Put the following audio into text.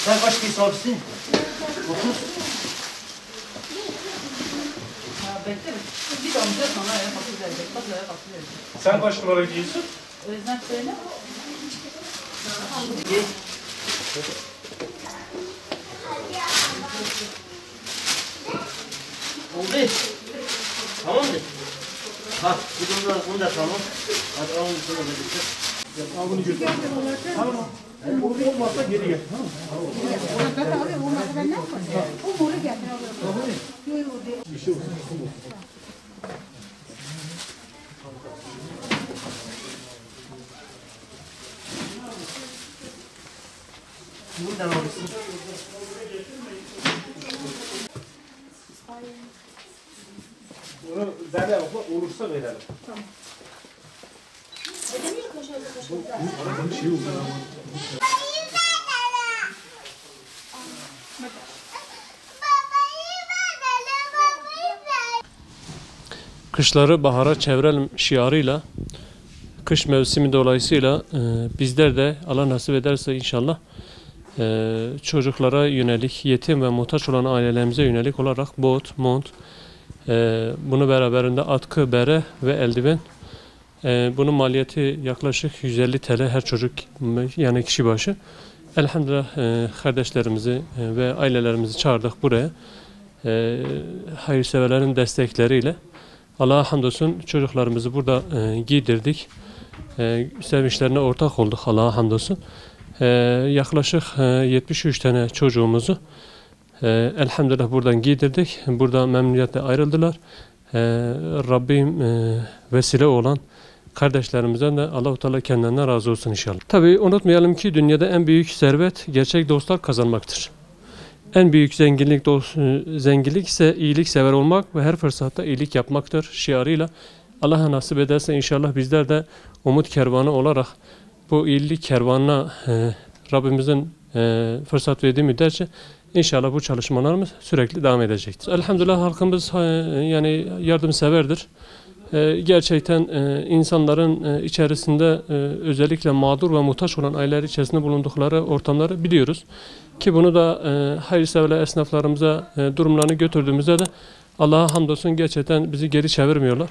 Sen kaç kez sahibisin? 30. Bir de amca sana ayağa kalkıp verecek. Bak ayağa kalkıp verecek. Sen kaç numara giyiyorsun? Özlem söyle. Gel. Oldu. Tamamdır. Bak, bunu da tamam. Hadi alın şunu da bitir. Al bunu götür. Tamam. Olmazsa geri gel. Tamam mı? Bir şey olsun. Buradan alırsın. Bunu Zerre abla olursa verelim. Tamam. Bu şey oldu. Kışları bahara çevirelim şiarıyla, kış mevsimi dolayısıyla bizler de Allah nasip ederse inşallah çocuklara yönelik, yetim ve muhtaç olan ailelerimize yönelik olarak bot, mont, bunu beraberinde atkı, bere ve eldiven. Bunun maliyeti yaklaşık 150 TL her çocuk, yani kişi başı. Elhamdülillah kardeşlerimizi ve ailelerimizi çağırdık buraya. Hayırseverlerin destekleriyle Allah'a hamdolsun çocuklarımızı burada giydirdik. Sevinçlerine ortak olduk Allah'a hamdolsun. Yaklaşık 73 tane çocuğumuzu elhamdülillah buradan giydirdik. Burada memnuniyetle ayrıldılar. Rabbim vesile olan kardeşlerimizden de Allah-u Teala kendilerine razı olsun inşallah. Tabii unutmayalım ki dünyada en büyük servet gerçek dostlar kazanmaktır. En büyük zenginlik ise iyiliksever olmak ve her fırsatta iyilik yapmaktır şiarıyla. Allah'a nasip ederse inşallah bizler de umut kervanı olarak bu iyilik kervanına Rabbimizin fırsat verdiği müddetçe inşallah bu çalışmalarımız sürekli devam edecektir. Elhamdülillah halkımız yani yardımseverdir. Gerçekten insanların içerisinde özellikle mağdur ve muhtaç olan aileler içerisinde bulundukları ortamları biliyoruz. Ki bunu da hayırseverler esnaflarımıza durumlarını götürdüğümüzde de Allah'a hamdolsun gerçekten bizi geri çevirmiyorlar.